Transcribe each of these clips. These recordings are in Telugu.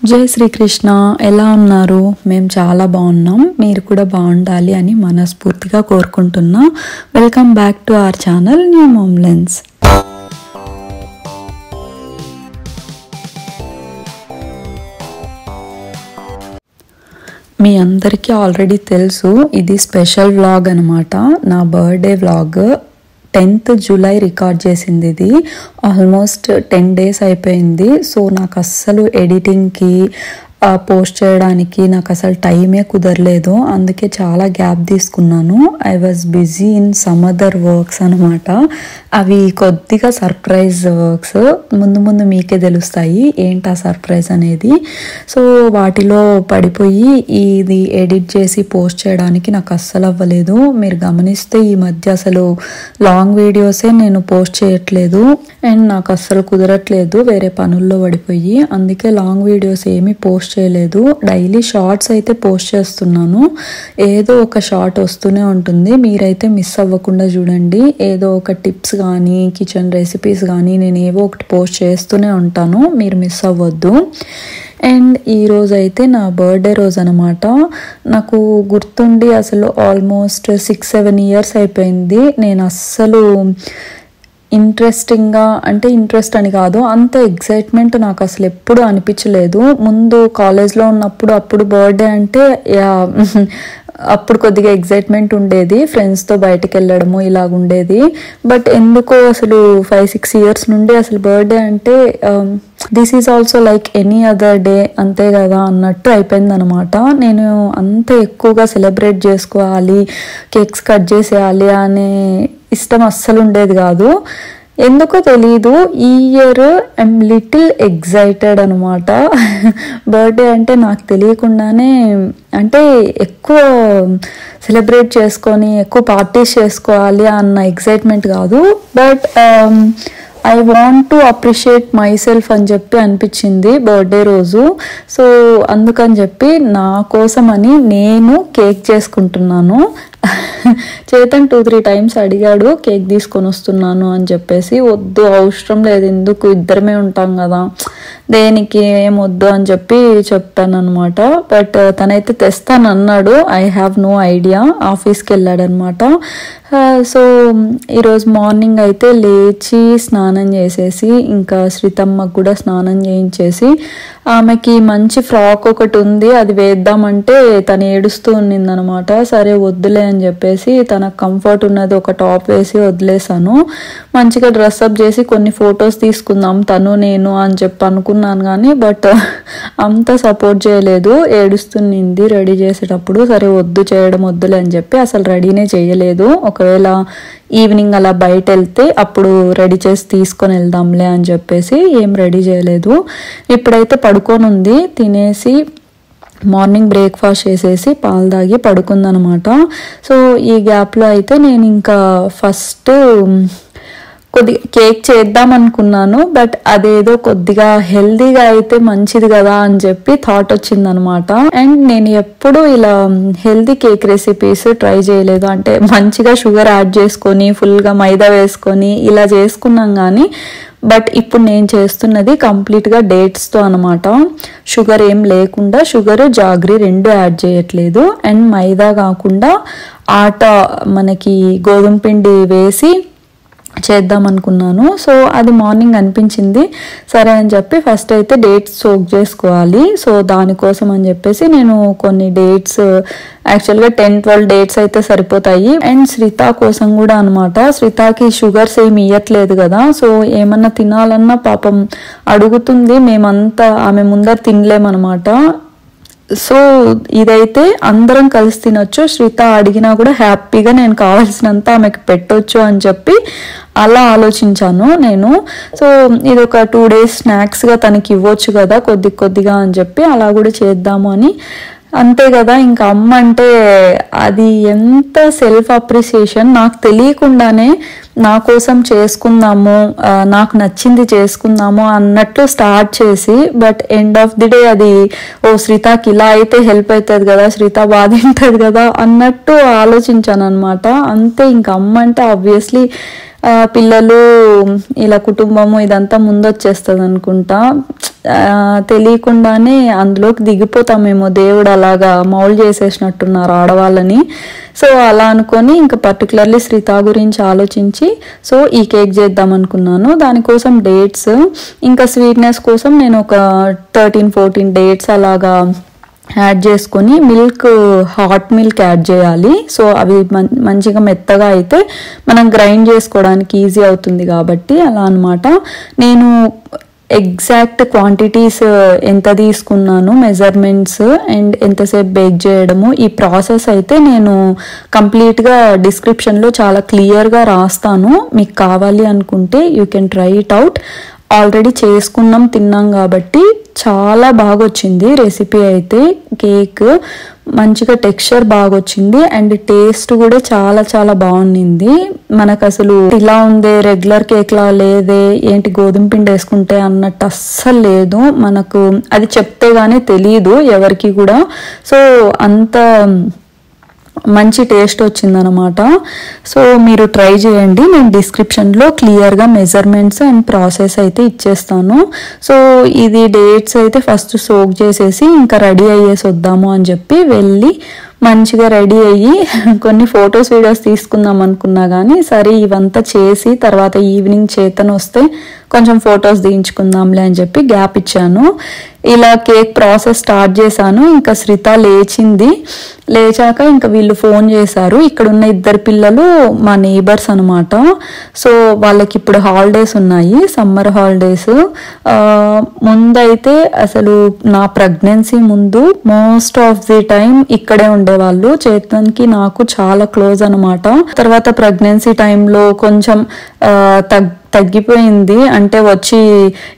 జై శ్రీకృష్ణ. ఎలా ఉన్నారు? మేము చాలా బాగున్నాం. మీరు కూడా బాగుండాలి అని మనస్ఫూర్తిగా కోరుకుంటున్నా. Welcome back to our channel new మోమ్లెన్స్. మీ అందరికీ ఆల్రెడీ తెలుసు, ఇది స్పెషల్ వ్లాగ్ అనమాట. నా birthday vlog 10th July record చేసింది. ఇది ఆల్మోస్ట్ 10 days అయిపోయింది. సో నాకు అస్సలు ఎడిటింగ్కి పోస్ట్ చేయడానికి నాకు అసలు టైమే కుదరలేదు. అందుకే చాలా గ్యాప్ తీసుకున్నాను. I was busy in some other works అనమాట. అవి కొద్దిగా సర్ప్రైజ్ వర్క్స్. ముందు మీకే తెలుస్తాయి ఏంటి ఆ సర్ప్రైజ్ అనేది. సో వాటిలో పడిపోయి ఇది ఎడిట్ చేసి పోస్ట్ చేయడానికి నాకు అస్సలు అవ్వలేదు. మీరు గమనిస్తే ఈ మధ్య అసలు లాంగ్ వీడియోసే నేను పోస్ట్ చేయట్లేదు. అండ్ నాకు అస్సలు కుదరట్లేదు వేరే పనుల్లో పడిపోయి. అందుకే లాంగ్ వీడియోస్ ఏమీ పోస్ట్ చేయలేదు. డైలీ షార్ట్స్ అయితే పోస్ట్ చేస్తున్నాను. ఏదో ఒక షార్ట్ వస్తూనే ఉంటుంది. మీరైతే మిస్ అవ్వకుండా చూడండి. ఏదో ఒక టిప్స్ కానీ కిచెన్ రెసిపీస్ కానీ నేను ఏవో ఒకటి పోస్ట్ చేస్తూనే ఉంటాను. మీరు మిస్ అవ్వద్దు. అండ్ ఈరోజు అయితే నా బర్త్డే రోజు అనమాట. నాకు గుర్తుండి అసలు ఆల్మోస్ట్ 6-7 years అయిపోయింది. నేను అస్సలు ఇంట్రెస్టింగ్గా అంటే ఇంట్రెస్ట్ అని కాదు, అంత ఎగ్జైట్మెంట్ నాకు అసలు ఎప్పుడు అనిపించలేదు. ముందు కాలేజ్లో ఉన్నప్పుడు అప్పుడు బర్త్డే అంటే అప్పుడు కొద్దిగా ఎగ్జైట్మెంట్ ఉండేది. ఫ్రెండ్స్తో బయటకు వెళ్ళడము ఇలాగ ఉండేది. బట్ ఎందుకో అసలు 5-6 years నుండి అసలు బర్త్డే అంటే this is also like any other day అంతే కదా అన్నట్టు అయిపోయింది అనమాట. నేను అంత ఎక్కువగా సెలబ్రేట్ చేసుకోవాలి, కేక్స్ కట్ చేసేయాలి అనే ఇష్టం అస్సలు ఉండేది కాదు. ఎందుకో తెలీదు. ఈ ఇయర్ ఐఎమ్ లిటిల్ ఎగ్జైటెడ్ అనమాట. బర్త్డే అంటే నాకు తెలియకుండానే అంటే ఎక్కువ సెలబ్రేట్ చేసుకొని ఎక్కువ పార్టీస్ చేసుకోవాలి అన్న ఎగ్జైట్మెంట్ కాదు. But I want to appreciate my self అని చెప్పి అనిపించింది బర్త్డే రోజు. సో అందుకని చెప్పి నా కోసమని నేను కేక్ చేసుకుంటున్నాను. చేతన్ 2-3 times అడిగాడు కేక్ తీసుకొని వస్తున్నాను అని చెప్పేసి. వద్దు, అవసరం లేదు, ఎందుకు, ఇద్దరమే ఉంటాం కదా, దేనికి, ఏమొద్దు అని చెప్పి చెప్పాను అనమాట. బట్ తనైతే తెస్తానన్నాడు. I have no idea. ఆఫీస్కి వెళ్ళాడనమాట. సో ఈరోజు మార్నింగ్ అయితే లేచి స్నానం చేసేసి ఇంకా శ్రీతమ్మకు కూడా స్నానం చేయించేసి, ఆమెకి మంచి ఫ్రాక్ ఒకటి ఉంది అది వేద్దామంటే తను ఏడుస్తూ ఉన్నిందనమాట. సరే వద్దులే అని చెప్పేసి తనకు కంఫర్ట్ ఉన్నది ఒక టాప్ వేసి వదిలేసాను. మంచిగా డ్రెస్అప్ చేసి కొన్ని ఫొటోస్ తీసుకుందాం తను నేను అని చెప్పి అనుకున్నాను. కానీ బట్ అంత సపోర్ట్ చేయలేదు. ఏడుస్తున్నింది రెడీ చేసేటప్పుడు. సరే వద్దు, చేయడం వద్దులే అని చెప్పి అసలు రెడీనే చేయలేదు. ఒకవేళ ఈవినింగ్ అలా బయట వెళ్తే అప్పుడు రెడీ చేసి తీసుకొని వెళ్దాంలే అని చెప్పేసి ఏం రెడీ చేయలేదు. ఇప్పుడైతే పడుకొని ఉంది. తినేసి మార్నింగ్ బ్రేక్ఫాస్ట్ చేసేసి పాలు తాగి పడుకుందనమాట. సో ఈ గ్యాప్లో అయితే నేను ఇంకా ఫస్ట్ కొద్దిగా కేక్ చేద్దాం అనుకున్నాను. బట్ అదేదో కొద్దిగా హెల్దీగా అయితే మంచిది కదా అని చెప్పి థాట్ వచ్చిందనమాట. అండ్ నేను ఎప్పుడు ఇలా హెల్దీ కేక్ రెసిపీస్ ట్రై చేయలేదు. అంటే మంచిగా షుగర్ యాడ్ చేసుకొని ఫుల్గా మైదా వేసుకొని ఇలా చేసుకున్నాం కానీ బట్ ఇప్పుడు నేను చేస్తున్నది కంప్లీట్గా డేట్స్తో అనమాట. షుగర్ ఏం లేకుండా, షుగర్ జాగ్రీ 2 యాడ్ చేయట్లేదు. అండ్ మైదా కాకుండా ఆట మనకి గోధుమ పిండి వేసి చేద్దాం అనుకున్నాను. సో అది మార్నింగ్ అనిపించింది. సరే అని చెప్పి ఫస్ట్ అయితే డేట్స్ సోక్ చేసుకోవాలి. సో దానికోసం అని చెప్పేసి నేను కొన్ని డేట్స్, యాక్చువల్గా 10-12 dates అయితే సరిపోతాయి. అండ్ శ్రీత కోసం కూడా అనమాట. శ్రీతకి షుగర్స్ ఏమి ఇవ్వట్లేదు కదా. సో ఏమన్నా తినాలన్నా పాపం అడుగుతుంది. మేమంతా ఆమె ముందర తినలేమన్నమాట. సో ఇదైతే అందరం కలిసి తినొచ్చు. శ్రీత అడిగినా కూడా హ్యాపీగా నేను కావాల్సినంత ఆమెకి పెట్టొచ్చు అని చెప్పి అలా ఆలోచించాను నేను. సో ఇది ఒక 2 days స్నాక్స్గా తనకి ఇవ్వచ్చు కదా కొద్దిగా అని చెప్పి అలా కూడా చేద్దాము అని. అంతే కదా, ఇంకా అమ్మ అంటే అది ఎంత సెల్ఫ్ అప్రిసియేషన్. నాకు తెలియకుండానే నా కోసం చేసుకుందాము, నాకు నచ్చింది చేసుకుందాము అన్నట్లు స్టార్ట్ చేసి but end of the day అది శ్రీతకి ఇలా అయితే హెల్ప్ అవుతుంది కదా, శ్రీత బాధ ఉంటుంది కదా అన్నట్టు ఆలోచించాను అనమాట. అంతే, ఇంకా అమ్మ అంటే ఆబ్వియస్లీ పిల్లలు ఇలా కుటుంబము ఇదంతా ముందొచ్చేస్తుంది అనుకుంటా. తెలియకుండానే అందులోకి దిగిపోతామేమో, దేవుడు అలాగా మౌల్డ్ చేసేసినట్టున్నారు ఆడవాళ్ళని. సో అలా అనుకొని ఇంకా పర్టికులర్లీ శ్రీత గురించి ఆలోచించి సో ఈ కేక్ చేద్దాం అనుకున్నాను. దానికోసం డేట్స్ ఇంకా స్వీట్నెస్ కోసం నేను ఒక 13-14 డేట్స్ అలాగా యాడ్ చేసుకొని హాట్ మిల్క్ యాడ్ చేయాలి. సో అవి మంచిగా మెత్తగా అయితే మనం గ్రైండ్ చేసుకోవడానికి ఈజీ అవుతుంది కాబట్టి అలా అనమాట. నేను ఎగ్జాక్ట్ క్వాంటిటీస్ ఎంత తీసుకున్నాను, మెజర్మెంట్స్ అండ్ ఎంతసేపు బేక్ చేయడము, ఈ ప్రాసెస్ అయితే నేను కంప్లీట్గా డిస్క్రిప్షన్లో చాలా క్లియర్గా రాస్తాను. మీకు కావాలి అనుకుంటే you can try it out. Already చేసుకున్నాం, తిన్నాం కాబట్టి చాలా బాగా వచ్చింది రెసిపీ అయితే. కేక్ మంచిగా టెక్స్చర్ బాగా వచ్చింది అండ్ టేస్ట్ కూడా చాలా చాలా బాగుండింది. మనకు అసలు ఇలా ఉందే రెగ్యులర్ కేక్ లా లేదే, ఏంటి గోధుమ పిండి వేసుకుంటే అన్నట్టు అస్సలు లేదు. మనకు అది చెప్తే గానీ తెలియదు ఎవరికి కూడా. సో అంత మంచి టేస్ట్ వచ్చిందనమాట. సో మీరు ట్రై చేయండి. నేను డిస్క్రిప్షన్లో క్లియర్గా మెజర్మెంట్స్ అండ్ ప్రాసెస్ అయితే ఇచ్చేస్తాను. సో ఇది డేట్స్ అయితే ఫస్ట్ సోక్ చేసేసి ఇంకా రెడీ అయ్యేసి వద్దాము అని చెప్పి వెళ్ళి మంచిగా రెడీ అయ్యి కొన్ని ఫొటోస్ వీడియోస్ తీసుకుందాం అనుకున్నా కానీ సరే ఇవంతా చేసి తర్వాత ఈవినింగ్ చేతను వస్తే కొంచెం ఫొటోస్ తీయించుకుందాంలే అని చెప్పి గ్యాప్ ఇచ్చాను. ఇలా కేక్ ప్రాసెస్ స్టార్ట్ చేశాను. ఇంకా శ్రిత లేచింది. లేచాక ఇంకా వీళ్ళు ఫోన్ చేశారు. ఇక్కడ ఉన్న 2 పిల్లలు మా నేబర్స్ అనమాట. సో వాళ్ళకి ఇప్పుడు హాలిడేస్ ఉన్నాయి, సమ్మర్ హాలిడేస్. ముందైతే అసలు నా ప్రెగ్నెన్సీ ముందు మోస్ట్ ఆఫ్ ది టైం ఇక్కడే ఉండేవాళ్ళు. చేతన్కి నాకు చాలా క్లోజ్ అనమాట. తర్వాత ప్రెగ్నెన్సీ టైంలో కొంచెం తగ్గిపోయింది. అంటే వచ్చి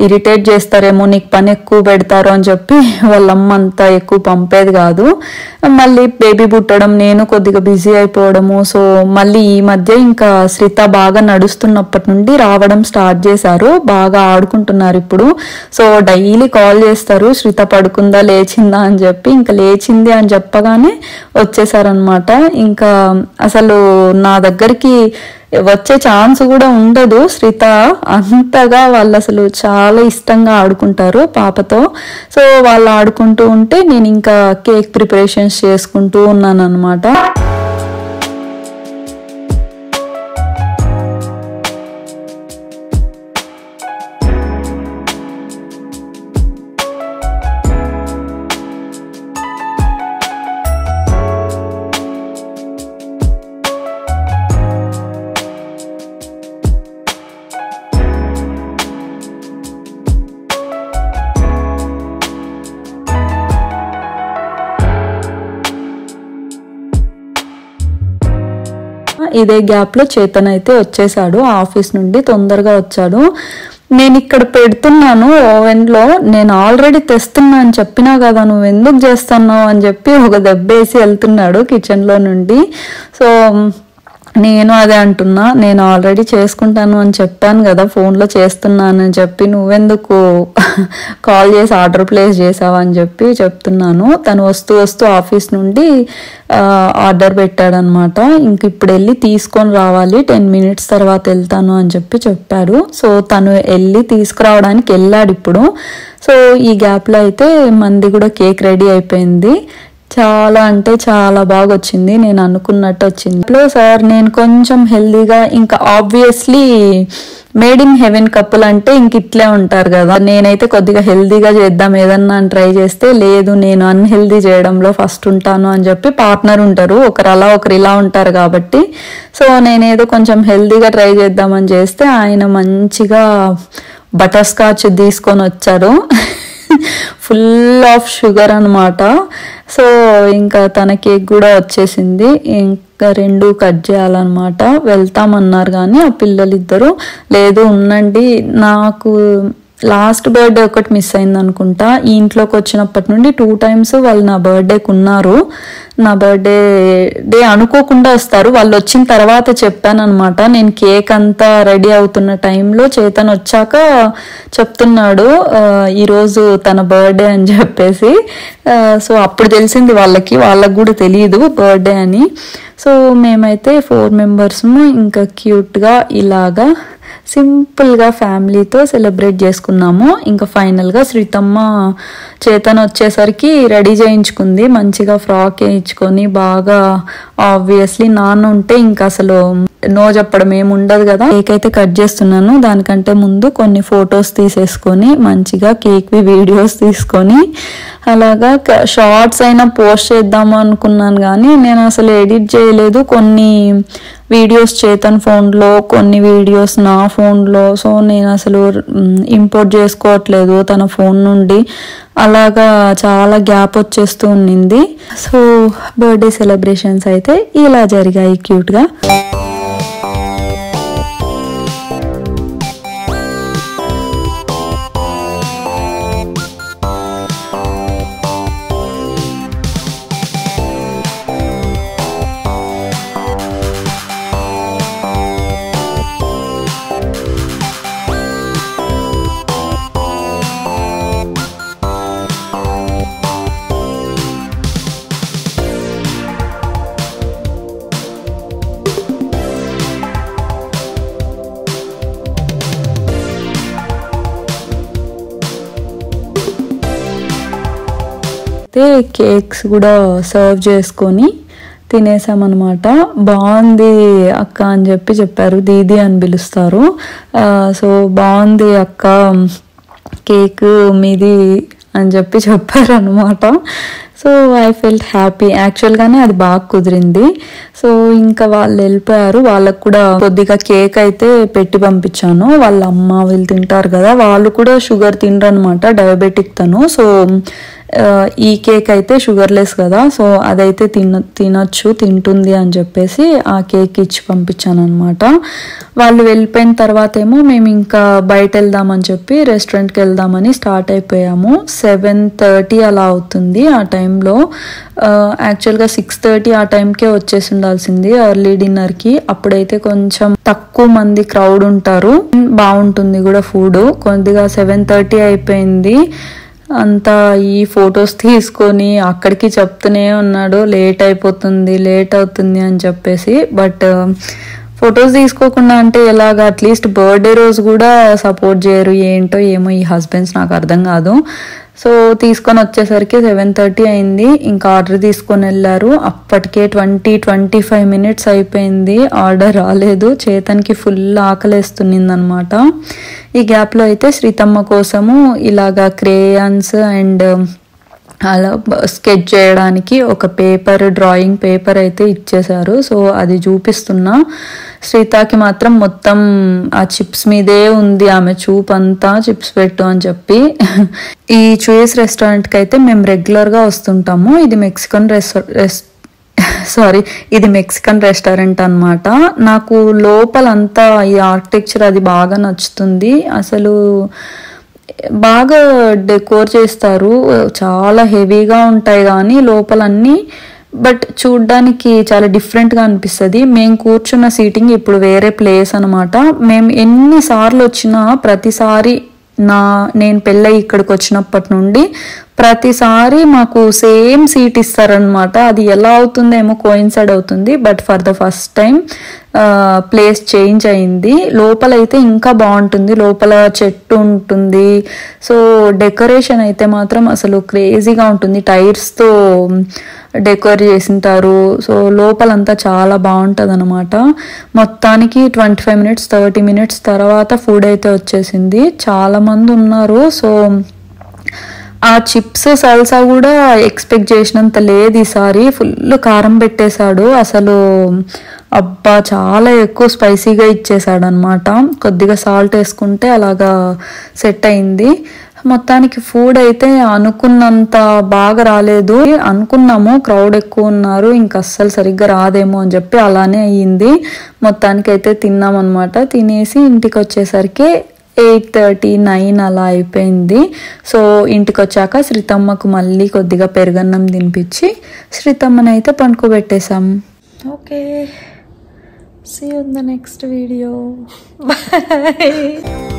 ఇరిటేట్ చేస్తారేమో, నీకు పని ఎక్కువ పెడతారు అని చెప్పి వాళ్ళమ్మ అంతా ఎక్కువ పంపేది కాదు. మళ్ళీ బేబీ పుట్టడం, నేను కొద్దిగా బిజీ అయిపోవడము. సో మళ్ళీ ఈ మధ్య ఇంకా శ్రిత బాగా నడుస్తున్నప్పటి నుండి రావడం స్టార్ట్ చేశారు. బాగా ఆడుకుంటున్నారు ఇప్పుడు. సో డైలీ కాల్ చేస్తారు, శ్రిత పడుకుందా లేచిందా అని చెప్పి. ఇంకా లేచింది అని చెప్పగానే వచ్చేసారనమాట. ఇంకా అసలు నా దగ్గరికి వచ్చే ఛాన్స్ కూడా ఉండదు. శ్రిత అంతగా వాళ్ళు అసలు చాలా ఇష్టంగా ఆడుకుంటారు పాపతో. సో వాళ్ళు ఆడుకుంటూ ఉంటే నేను ఇంకా కేక్ ప్రిపరేషన్స్ చేసుకుంటూ ఉన్నాను అనమాట. ఇదే గ్యాప్ లో చేతన్ అయితే వచ్చేసాడు ఆఫీస్ నుండి, తొందరగా వచ్చాడు. నేను ఇక్కడ పెడుతున్నాను ఓవెన్ లో, నేను ఆల్రెడీ తెస్తున్నా అని చెప్పినా కదా, నువ్వు ఎందుకు చేస్తున్నావు అని చెప్పి ఒక దెబ్బేసి వెళ్తున్నాడు కిచెన్ లో నుండి. సో నేను అదే అంటున్నా, నేను ఆల్రెడీ చేసుకుంటాను అని చెప్పాను కదా, ఫోన్లో చేస్తున్నాను అని చెప్పి నువ్వెందుకు కాల్ చేసి ఆర్డర్ ప్లేస్ చేసావా అని చెప్పి చెప్తున్నాను. తను వస్తూ ఆఫీస్ నుండి ఆర్డర్ పెట్టాడనమాట. ఇంక ఇప్పుడు వెళ్ళి తీసుకొని రావాలి, 10 minutes తర్వాత వెళ్తాను అని చెప్పి చెప్పాడు. సో తను వెళ్ళి తీసుకురావడానికి వెళ్ళాడు ఇప్పుడు. సో ఈ గ్యాప్లో అయితే మంది కూడా కేక్ రెడీ అయిపోయింది. చాలా అంటే చాలా బాగా వచ్చింది, నేను అనుకున్నట్టు వచ్చింది. ఇప్పుడు సార్ నేను కొంచెం హెల్దీగా, ఇంకా obviously made in heaven couple అంటే ఇంక ఇట్లే ఉంటారు కదా. నేనైతే కొద్దిగా హెల్దీగా చేద్దాం ఏదన్నా అని ట్రై చేస్తే, లేదు నేను అన్హెల్దీ చేయడంలో ఫస్ట్ ఉంటాను అని చెప్పి పార్ట్నర్ ఉంటారు, ఒకరు అలా ఒకరు ఇలా ఉంటారు కాబట్టి. సో నేనేదో కొంచెం హెల్దీగా ట్రై చేద్దామని చేస్తే ఆయన మంచిగా బటర్ స్కాచ్ తీసుకొని వచ్చారు, ఫుల్ ఆఫ్ షుగర్ అనమాట. సో ఇంకా తన కేక్ కూడా వచ్చేసింది. ఇంకా 2 కట్ చేయాలన్నమాట. వెళ్తామన్నారు కానీ ఆ పిల్లలిద్దరూ లేదు ఉండండి, నాకు లాస్ట్ బర్త్డే ఒకటి మిస్ అయింది అనుకుంటా. ఈ ఇంట్లోకి వచ్చినప్పటి నుండి 2 times వాళ్ళు నా బర్త్డేకి ఉన్నారు. నా బర్త్డే డే అనుకోకుండా వస్తారు. వాళ్ళు వచ్చిన తర్వాత చెప్పాను అనమాట. నేను కేక్ అంతా రెడీ అవుతున్న టైంలో చేతన్ వచ్చాక చెప్తున్నాడు ఈరోజు తన బర్త్డే అని చెప్పేసి. సో అప్పుడు తెలిసింది వాళ్ళకి కూడా తెలియదు బర్త్డే అని. సో మేమైతే 4 members ఇంకా క్యూట్గా ఇలాగా సింపుల్గా ఫ్యామిలీతో సెలబ్రేట్ చేసుకున్నాము. ఇంకా ఫైనల్గా శ్రీతమ్మ చేతన్ వచ్చేసరికి రెడీ చేయించుకుంది. మంచిగా ఫ్రాక్ వేయించుకొని బాగా ఆబ్వియస్లీ నాన్న ఉంటే ఇంకా అసలు నో చెప్పడం ఏమి ఉండదు కదా. కేక్ అయితే కట్ చేస్తున్నాను. దానికంటే ముందు కొన్ని ఫొటోస్ తీసేసుకొని మంచిగా కేక్వి వీడియోస్ తీసుకొని అలాగా షార్ట్స్ అయినా పోస్ట్ చేద్దాము అనుకున్నాను కానీ నేను అసలు ఎడిట్ చేయలేదు. కొన్ని వీడియోస్ చేతన్ ఫోన్లో, కొన్ని వీడియోస్ నా ఫోన్లో. సో నేను అసలు ఇంపోర్ట్ చేసుకోవట్లేదు తన ఫోన్ నుండి. అలాగా చాలా గ్యాప్ వచ్చేస్తూ ఉండింది. సో బర్త్డే సెలబ్రేషన్స్ అయితే ఇలా జరిగాయి క్యూట్గా. కేక్స్ కూడా సర్వ్ చేసుకొని తినేసామన్నమాట. బాగుంది అక్క అని చెప్పారు. దీది అని పిలుస్తారు. సో బాగుంది అక్క కేక్ మీది అని చెప్పారనమాట. So I felt happy. యాక్చువల్గానే అది బాగా కుదిరింది. సో ఇంకా వాళ్ళు వెళ్ళిపోయారు. వాళ్ళకు కూడా కొద్దిగా కేక్ అయితే పెట్టి పంపించాను. వాళ్ళ అమ్మ వీళ్ళు తింటారు కదా, వాళ్ళు కూడా షుగర్ తినరు అనమాట, డయాబెటిక్ తను. సో ఈ కేక్ అయితే షుగర్లెస్ కదా, సో అదైతే తింటుంది అని చెప్పేసి ఆ కేక్ ఇచ్చి పంపించాను అనమాట. వాళ్ళు వెళ్ళిపోయిన తర్వాత ఏమో మేము ఇంకా బయట వెళ్దామని చెప్పి రెస్టారెంట్కి వెళ్దామని స్టార్ట్ అయిపోయాము. 7:30 అలా అవుతుంది ఆ టైంలో. యాక్చువల్గా 6:30 ఆ టైంకే వచ్చేసి ఉండాల్సింది ఎర్లీ డిన్నర్కి. అప్పుడైతే కొంచెం తక్కువ మంది క్రౌడ్ ఉంటారు, బాగుంటుంది కూడా ఫుడ్. కొద్దిగా 7:30 అయిపోయింది. అంతా ఈ ఫొటోస్ తీసుకొని అక్కడికి చెప్తూనే ఉన్నాడు లేట్ అవుతుంది అని చెప్పేసి. బట్ ఫొటోస్ తీసుకోకుండా అంటే ఎలాగ, అట్లీస్ట్ బర్త్డే రోజు కూడా సపోర్ట్ చేయరు. ఏంటో ఏమో ఈ హస్బెండ్స్, నాకు అర్థం కాదు. సో తీసుకొని వచ్చేసరికి 7:30 అయింది. ఇంకా ఆర్డర్ తీసుకొని వెళ్ళారు. అప్పటికే 20-25 minutes అయిపోయింది, ఆర్డర్ రాలేదు. చేతన్కి ఫుల్ ఆకలేస్తున్నింది అనమాట. ఈ గ్యాప్లో అయితే శ్రీతమ్మ కోసము ఇలాగా క్రేయాన్స్ అండ్ అలా స్కెచ్ చేయడానికి ఒక డ్రాయింగ్ పేపర్ అయితే ఇచ్చేశారు. సో అది చూపిస్తున్నా. శ్రీతాకి మాత్రం మొత్తం ఆ చిప్స్ మీదే ఉంది, ఆమె చూపు అంతా చిప్స్ పెట్టు అని చెప్పి. ఈ చూయస్ రెస్టారెంట్కి అయితే మేము రెగ్యులర్గా వస్తుంటాము. ఇది మెక్సికన్ రెస్టారెంట్ అనమాట. నాకు లోపలంతా ఈ ఆర్కిటెక్చర్ అది బాగా నచ్చుతుంది. అసలు బాగా డెకోర్ చేస్తారు, చాలా హెవీగా ఉంటాయి కానీ లోపలన్నీ, బట్ చూడ్డానికి చాలా డిఫరెంట్గా అనిపిస్తుంది. మేము కూర్చున్న సీటింగ్ ఇప్పుడు వేరే ప్లేస్ అనమాట. మేము ఎన్నిసార్లు వచ్చినా ప్రతిసారి నేను పెళ్ళై ఇక్కడికి వచ్చినప్పటి నుండి ప్రతిసారి మాకు సేమ్ సీట్ ఇస్తారనమాట. అది ఎలా అవుతుందేమో కోయిన్సైడ్ అవుతుంది, but for the first time place change అయింది. లోపలైతే ఇంకా బాగుంటుంది, లోపల చెట్టు ఉంటుంది. సో డెకరేషన్ అయితే మాత్రం అసలు క్రేజీగా ఉంటుంది, టైర్స్తో డెకోర్ చేసింటారు. సో లోపలంతా చాలా బాగుంటుంది అనమాట. మొత్తానికి 25-30 minutes తర్వాత ఫుడ్ అయితే వచ్చేసింది. చాలా మంది ఉన్నారు. సో ఆ చిప్స్ సల్సా కూడా ఎక్స్పెక్ట్ చేసినంత లేదు ఈసారి. ఫుల్ కారం పెట్టేశాడు అసలు. అబ్బా చాలా ఎక్కువ స్పైసీగా ఇచ్చేసాడు అనమాట. కొద్దిగా సాల్ట్ వేసుకుంటే అలాగా సెట్ అయింది. మొత్తానికి ఫుడ్ అయితే అనుకున్నంత బాగా రాలేదు. అనుకున్నాము క్రౌడ్ ఎక్కువ ఉన్నారు, ఇంకా అస్సలు సరిగ్గా రాదేమో అని చెప్పి అలానే అయ్యింది. మొత్తానికి అయితే తిన్నామన్నమాట. తినేసి ఇంటికి వచ్చేసరికి 8:30, 9 అలా అయిపోయింది. సో ఇంటికి వచ్చాక శ్రీతమ్మకు మళ్ళీ కొద్దిగా పెరుగన్నం తినిపించి శ్రీతమ్మనైతే పనుకోబెట్టేశాం. Okay, see you in the next video. Bye.